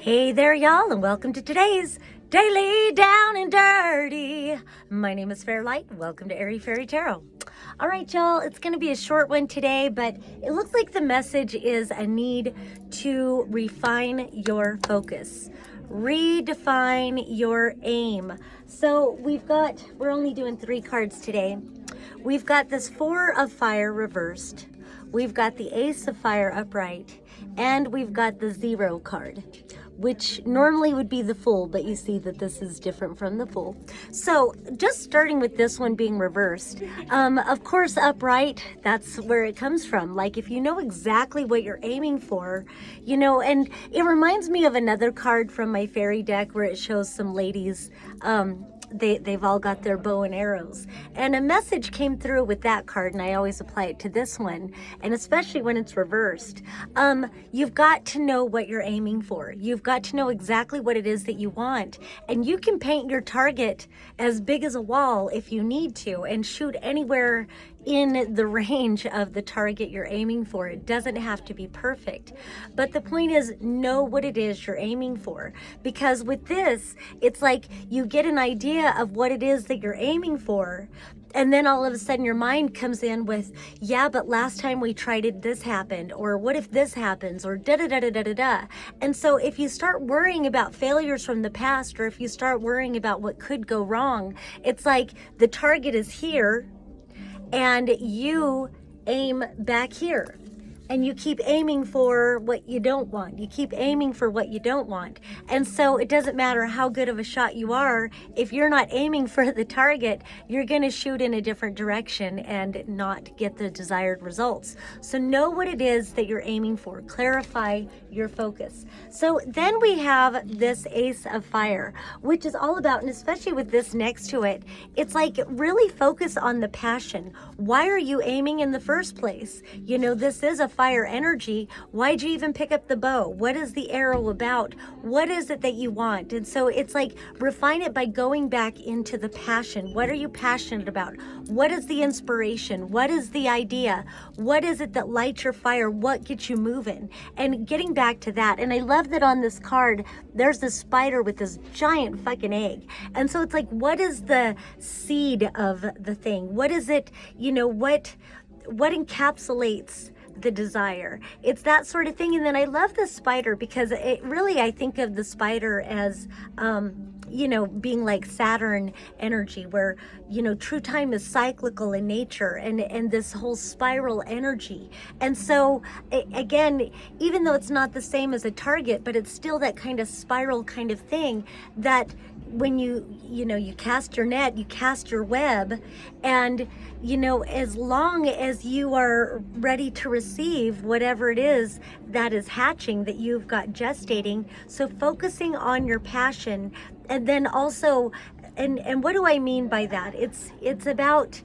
Hey there, y'all, and welcome to today's Daily Down and Dirty. My name is Fairlight. Welcome to Airy Fairy Tarot. All right, y'all, it's going to be a short one today, but it looks like the message is a need to refine your focus, redefine your aim. So we're only doing 3 cards today. We've got this 4 of Fire reversed. We've got the Ace of Fire upright, and we've got the 0 card, which normally would be the Fool, but you see that this is different from the Fool. So just starting with this one being reversed, of course, upright, that's where it comes from. Like, if you know exactly what you're aiming for, you know, and it reminds me of another card from my fairy deck where it shows some ladies, they've all got their bow and arrows, and a message came through with that card, and I always apply it to this one, and especially when it's reversed. You've got to know what you're aiming for. You've got to know exactly what it is that you want, and you can paint your target as big as a wall if you need to and shoot anywhere in the range of the target you're aiming for. It doesn't have to be perfect, but the point is, know what it is you're aiming for, because with this, it's like you get an idea of what it is that you're aiming for, and then all of a sudden your mind comes in with, yeah, but last time we tried it, this happened, or what if this happens, or da da da da da da da. And so if you start worrying about failures from the past, or if you start worrying about what could go wrong, it's like the target is here and you aim back here, and you keep aiming for what you don't want. You keep aiming for what you don't want. And so it doesn't matter how good of a shot you are, if you're not aiming for the target, you're going to shoot in a different direction and not get the desired results. So know what it is that you're aiming for. Clarify your focus. So then we have this Ace of Fire, which is all about, and especially with this next to it, it's like really focus on the passion. Why are you aiming in the first place? You know, this is a fire energy. Why'd you even pick up the bow? What is the arrow about? What is it that you want? And so it's like, refine it by going back into the passion. What are you passionate about? What is the inspiration? What is the idea? What is it that lights your fire? What gets you moving? And getting back to that. And I love that on this card, there's this spider with this giant fucking egg. And so it's like, what is the seed of the thing? What is it, you know, what encapsulates the desire? It's that sort of thing. And then I love the spider because it really, I think of the spider as you know, being like Saturn energy, where, you know, true time is cyclical in nature, and this whole spiral energy. And so again, even though it's not the same as a target, but it's still that kind of spiral kind of thing, that when you cast your net, you cast your web, and, you know, as long as you are ready to receive whatever it is that is hatching, that you've got gestating. So focusing on your passion. And then also, and what do I mean by that? It's about,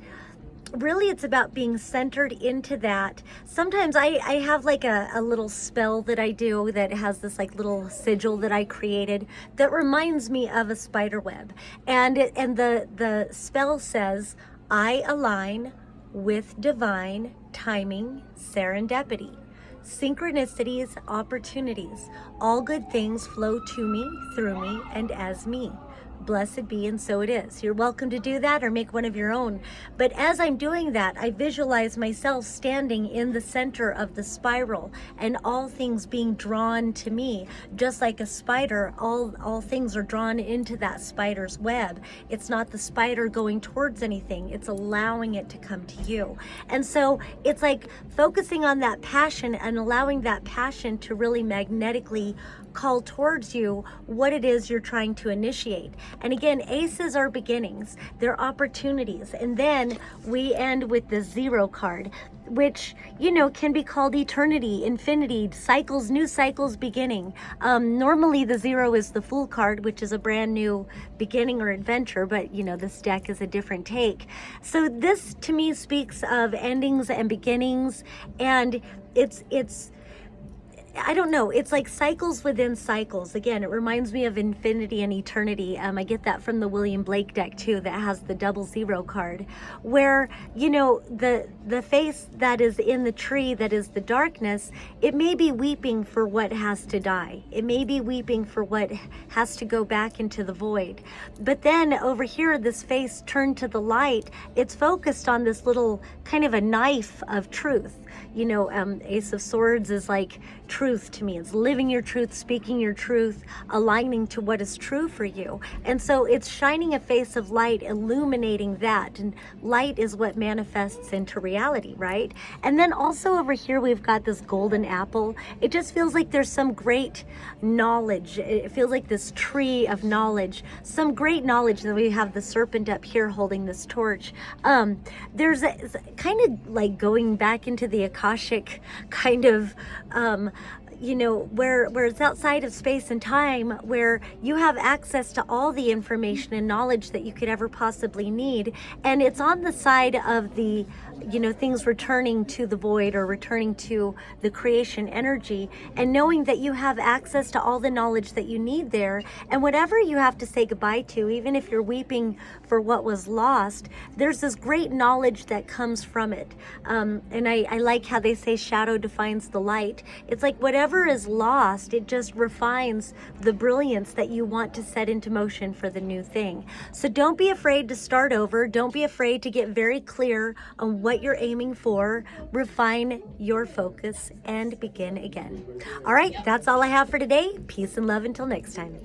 really, it's about being centered into that. Sometimes I have like a little spell that I do that has this like little sigil that I created that reminds me of a spider web. And the spell says, I align with divine timing, serendipity, synchronicities, opportunities. All good things flow to me, through me, and as me. Blessed be, and so it is. You're welcome to do that or make one of your own. But as I'm doing that, I visualize myself standing in the center of the spiral, and all things being drawn to me. Just like a spider, all things are drawn into that spider's web. It's not the spider going towards anything, it's allowing it to come to you. And so it's like focusing on that passion and allowing that passion to really magnetically call towards you what it is you're trying to initiate. And again, aces are beginnings, they're opportunities. And then we end with the 0 card, which, you know, can be called eternity, infinity, cycles, new cycles beginning. Normally the 0 is the Fool card, which is a brand new beginning or adventure, but, you know, this deck is a different take. So this to me speaks of endings and beginnings, and it's I don't know, it's like cycles within cycles. Again, it reminds me of infinity and eternity. I get that from the William Blake deck too, that has the 00 card, where, you know, the face that is in the tree, that is the darkness, it may be weeping for what has to die. It may be weeping for what has to go back into the void. But then over here, this face turned to the light, it's focused on this little kind of a knife of truth. You know, Ace of Swords is like truth to me. It's living your truth, speaking your truth, aligning to what is true for you. And so it's shining a face of light, illuminating that. And light is what manifests into reality, right? And then also over here, we've got this golden apple. It just feels like there's some great knowledge. It feels like this tree of knowledge, some great knowledge. That we have the serpent up here holding this torch. There's a kind of like going back into the Akashic kind of, you know, where it's outside of space and time, where you have access to all the information and knowledge that you could ever possibly need. And it's on the side of the, you know, things returning to the void or returning to the creation energy, and knowing that you have access to all the knowledge that you need there. And whatever you have to say goodbye to, even if you're weeping for what was lost, there's this great knowledge that comes from it. And I like how they say shadow defines the light. It's like whatever is lost, it just refines the brilliance that you want to set into motion for the new thing. So don't be afraid to start over. Don't be afraid to get very clear on what you're aiming for. Refine your focus and begin again. All right, that's all I have for today. Peace and love until next time.